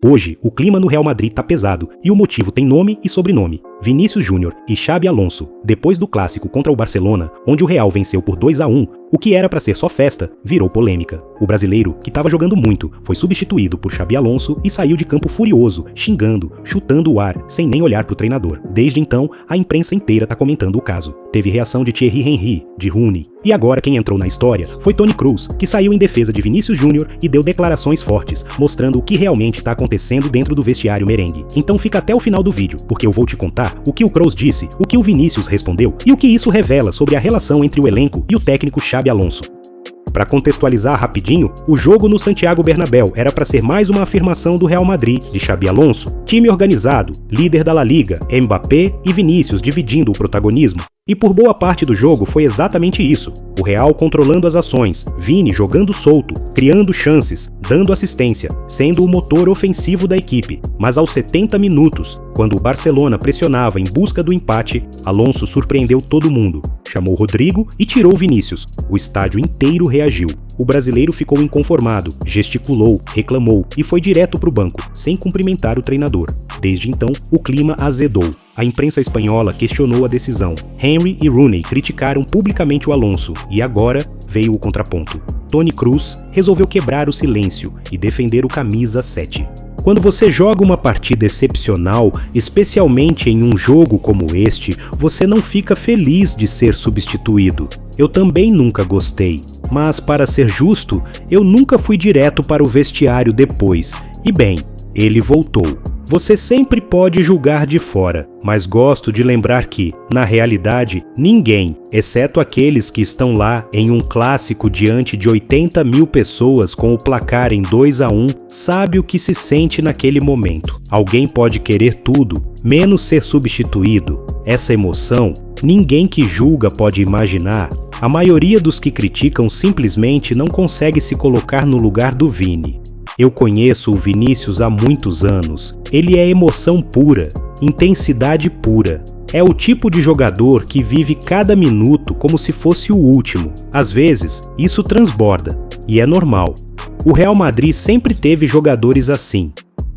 Hoje, o clima no Real Madrid tá pesado, e o motivo tem nome e sobrenome. Vinícius Júnior e Xabi Alonso, depois do clássico contra o Barcelona, onde o Real venceu por 2-1, o que era pra ser só festa, virou polêmica. O brasileiro, que tava jogando muito, foi substituído por Xabi Alonso e saiu de campo furioso, xingando, chutando o ar, sem nem olhar pro treinador. Desde então, a imprensa inteira tá comentando o caso. Teve reação de Thierry Henry, de Rooney. E agora quem entrou na história foi Toni Kroos, que saiu em defesa de Vinícius Júnior e deu declarações fortes, mostrando o que realmente tá acontecendo dentro do vestiário merengue. Então fica até o final do vídeo, porque eu vou te contar o que o Kroos disse, o que o Vinícius respondeu e o que isso revela sobre a relação entre o elenco e o técnico Xabi Alonso. Para contextualizar rapidinho, o jogo no Santiago Bernabéu era para ser mais uma afirmação do Real Madrid, de Xabi Alonso, time organizado, líder da La Liga, Mbappé e Vinícius dividindo o protagonismo. E por boa parte do jogo foi exatamente isso, o Real controlando as ações, Vini jogando solto, criando chances, dando assistência, sendo o motor ofensivo da equipe. Mas aos 70 minutos, quando o Barcelona pressionava em busca do empate, Alonso surpreendeu todo mundo. Chamou Rodrigo e tirou Vinícius. O estádio inteiro reagiu. O brasileiro ficou inconformado, gesticulou, reclamou e foi direto pro banco, sem cumprimentar o treinador. Desde então, o clima azedou. A imprensa espanhola questionou a decisão. Henry e Rooney criticaram publicamente o Alonso e agora veio o contraponto. Toni Kroos resolveu quebrar o silêncio e defender o camisa 7. Quando você joga uma partida excepcional, especialmente em um jogo como este, você não fica feliz de ser substituído. Eu também nunca gostei, mas para ser justo, eu nunca fui direto para o vestiário depois. E bem, ele voltou. Você sempre pode julgar de fora, mas gosto de lembrar que, na realidade, ninguém, exceto aqueles que estão lá em um clássico diante de 80 mil pessoas com o placar em 2-1, sabe o que se sente naquele momento. Alguém pode querer tudo, menos ser substituído. Essa emoção, ninguém que julga pode imaginar. A maioria dos que criticam simplesmente não consegue se colocar no lugar do Vini. Eu conheço o Vinícius há muitos anos. Ele é emoção pura, intensidade pura. É o tipo de jogador que vive cada minuto como se fosse o último. Às vezes, isso transborda, e é normal. O Real Madrid sempre teve jogadores assim.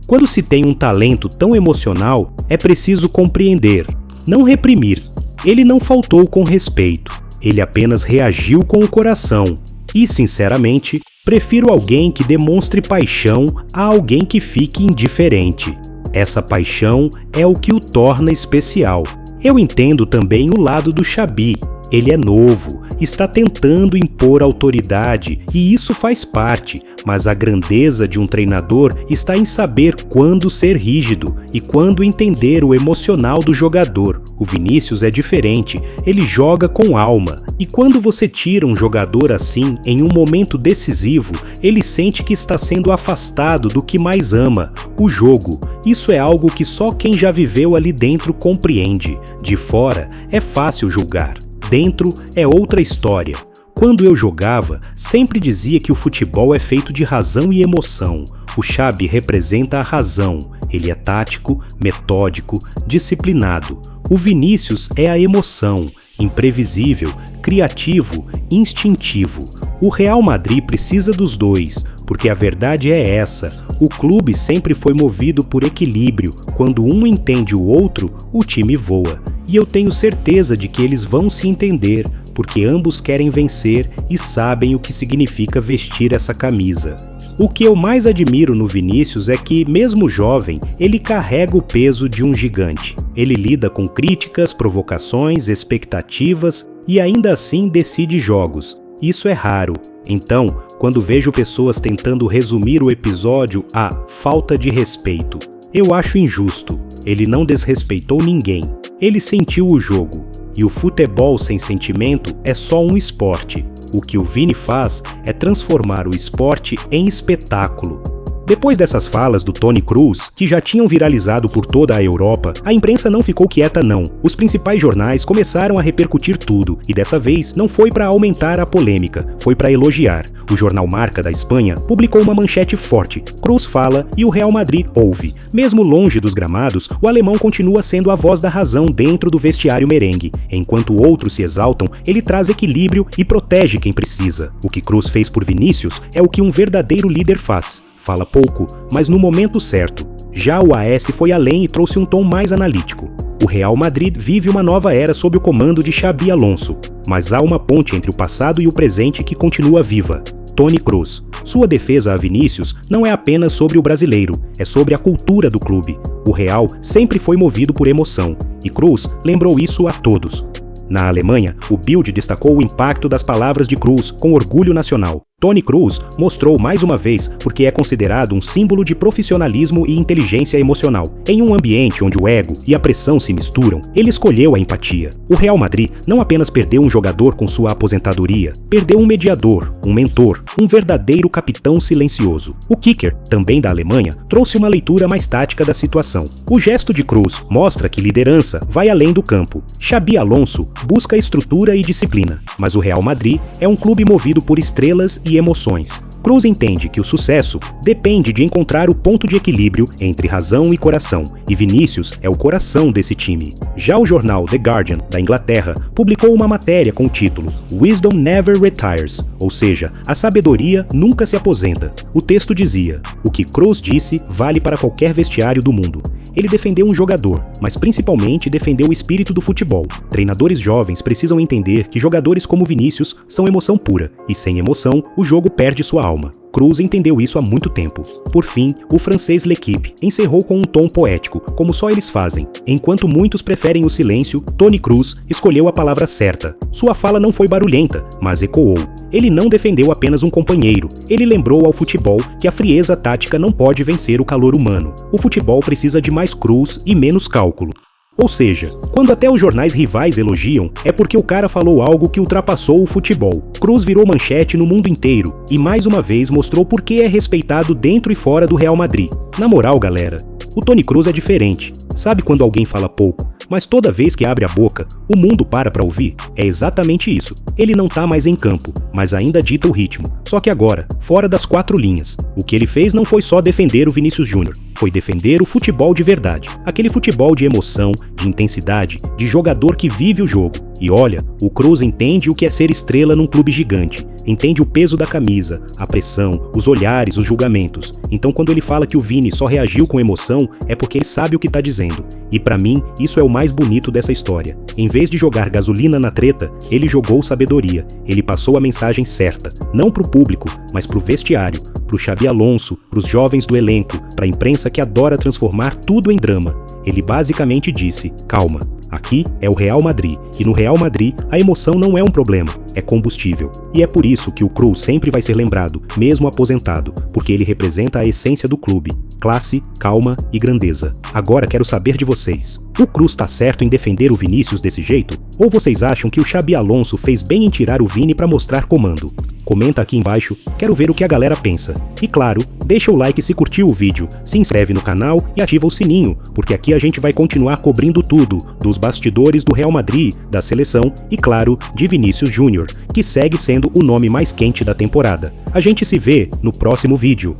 Quando se tem um talento tão emocional, é preciso compreender, não reprimir. Ele não faltou com respeito, ele apenas reagiu com o coração. E, sinceramente, prefiro alguém que demonstre paixão a alguém que fique indiferente. Essa paixão é o que o torna especial. Eu entendo também o lado do Xabi. Ele é novo, está tentando impor autoridade e isso faz parte, mas a grandeza de um treinador está em saber quando ser rígido e quando entender o emocional do jogador. O Vinícius é diferente, ele joga com alma e quando você tira um jogador assim em um momento decisivo, ele sente que está sendo afastado do que mais ama, o jogo. Isso é algo que só quem já viveu ali dentro compreende. De fora é fácil julgar. Dentro é outra história. Quando eu jogava, sempre dizia que o futebol é feito de razão e emoção. O Xabi representa a razão. Ele é tático, metódico, disciplinado. O Vinícius é a emoção, imprevisível, criativo, instintivo. O Real Madrid precisa dos dois, porque a verdade é essa. O clube sempre foi movido por equilíbrio. Quando um entende o outro, o time voa. E eu tenho certeza de que eles vão se entender, porque ambos querem vencer e sabem o que significa vestir essa camisa. O que eu mais admiro no Vinícius é que, mesmo jovem, ele carrega o peso de um gigante. Ele lida com críticas, provocações, expectativas e ainda assim decide jogos. Isso é raro. Então, quando vejo pessoas tentando resumir o episódio a falta de respeito, eu acho injusto. Ele não desrespeitou ninguém. Ele sentiu o jogo. E o futebol sem sentimento é só um esporte. O que o Vini faz é transformar o esporte em espetáculo. Depois dessas falas do Toni Kroos, que já tinham viralizado por toda a Europa, a imprensa não ficou quieta não. Os principais jornais começaram a repercutir tudo, e dessa vez não foi para aumentar a polêmica, foi para elogiar. O jornal Marca da Espanha publicou uma manchete forte. Kroos fala e o Real Madrid ouve. Mesmo longe dos gramados, o alemão continua sendo a voz da razão dentro do vestiário merengue. Enquanto outros se exaltam, ele traz equilíbrio e protege quem precisa. O que Kroos fez por Vinícius é o que um verdadeiro líder faz. fala pouco, mas no momento certo. Já o AS foi além e trouxe um tom mais analítico. O Real Madrid vive uma nova era sob o comando de Xabi Alonso, mas há uma ponte entre o passado e o presente que continua viva. Toni Kroos. Sua defesa a Vinícius não é apenas sobre o brasileiro, é sobre a cultura do clube. O Real sempre foi movido por emoção, e Kroos lembrou isso a todos. Na Alemanha, o Bild destacou o impacto das palavras de Kroos com orgulho nacional. Toni Kroos mostrou mais uma vez porque é considerado um símbolo de profissionalismo e inteligência emocional. Em um ambiente onde o ego e a pressão se misturam, ele escolheu a empatia. O Real Madrid não apenas perdeu um jogador com sua aposentadoria, perdeu um mediador, um mentor, um verdadeiro capitão silencioso. O Kicker, também da Alemanha, trouxe uma leitura mais tática da situação. O gesto de Kroos mostra que liderança vai além do campo. Xabi Alonso busca estrutura e disciplina, mas o Real Madrid é um clube movido por estrelas e emoções. Kroos entende que o sucesso depende de encontrar o ponto de equilíbrio entre razão e coração, e Vinícius é o coração desse time. Já o jornal The Guardian, da Inglaterra, publicou uma matéria com o título Wisdom Never Retires, ou seja, a sabedoria nunca se aposenta. O texto dizia: o que Kroos disse vale para qualquer vestiário do mundo. Ele defendeu um jogador, mas principalmente defendeu o espírito do futebol. Treinadores jovens precisam entender que jogadores como Vinícius são emoção pura, e sem emoção, o jogo perde sua alma. Kroos entendeu isso há muito tempo. Por fim, o francês L'Équipe encerrou com um tom poético, como só eles fazem. Enquanto muitos preferem o silêncio, Toni Kroos escolheu a palavra certa. Sua fala não foi barulhenta, mas ecoou. Ele não defendeu apenas um companheiro, ele lembrou ao futebol que a frieza tática não pode vencer o calor humano. O futebol precisa de mais Kroos e menos cálculo. Ou seja, quando até os jornais rivais elogiam, é porque o cara falou algo que ultrapassou o futebol. Kroos virou manchete no mundo inteiro e mais uma vez mostrou por que é respeitado dentro e fora do Real Madrid. Na moral, galera, o Toni Kroos é diferente. Sabe quando alguém fala pouco, mas toda vez que abre a boca, o mundo para ouvir? É exatamente isso. Ele não tá mais em campo, mas ainda dita o ritmo. Só que agora, fora das quatro linhas. O que ele fez não foi só defender o Vinícius Júnior, foi defender o futebol de verdade. Aquele futebol de emoção, de intensidade, de jogador que vive o jogo. E olha, o Kroos entende o que é ser estrela num clube gigante. Entende o peso da camisa, a pressão, os olhares, os julgamentos. Então quando ele fala que o Vini só reagiu com emoção, é porque ele sabe o que tá dizendo. E pra mim, isso é o mais bonito dessa história. Em vez de jogar gasolina na treta, ele jogou sabedoria. Ele passou a mensagem certa, não pro público, mas pro vestiário, pro Xabi Alonso, pros jovens do elenco, pra imprensa que adora transformar tudo em drama. Ele basicamente disse: calma. Aqui é o Real Madrid, e no Real Madrid a emoção não é um problema, é combustível. E é por isso que o Kroos sempre vai ser lembrado, mesmo aposentado, porque ele representa a essência do clube: classe, calma e grandeza. Agora quero saber de vocês. O Kroos tá certo em defender o Vinícius desse jeito? Ou vocês acham que o Xabi Alonso fez bem em tirar o Vini pra mostrar comando? Comenta aqui embaixo, quero ver o que a galera pensa. E claro, deixa o like se curtiu o vídeo, se inscreve no canal e ativa o sininho, porque aqui a gente vai continuar cobrindo tudo, dos bastidores do Real Madrid, da seleção e claro, de Vinícius Júnior, que segue sendo o nome mais quente da temporada. A gente se vê no próximo vídeo.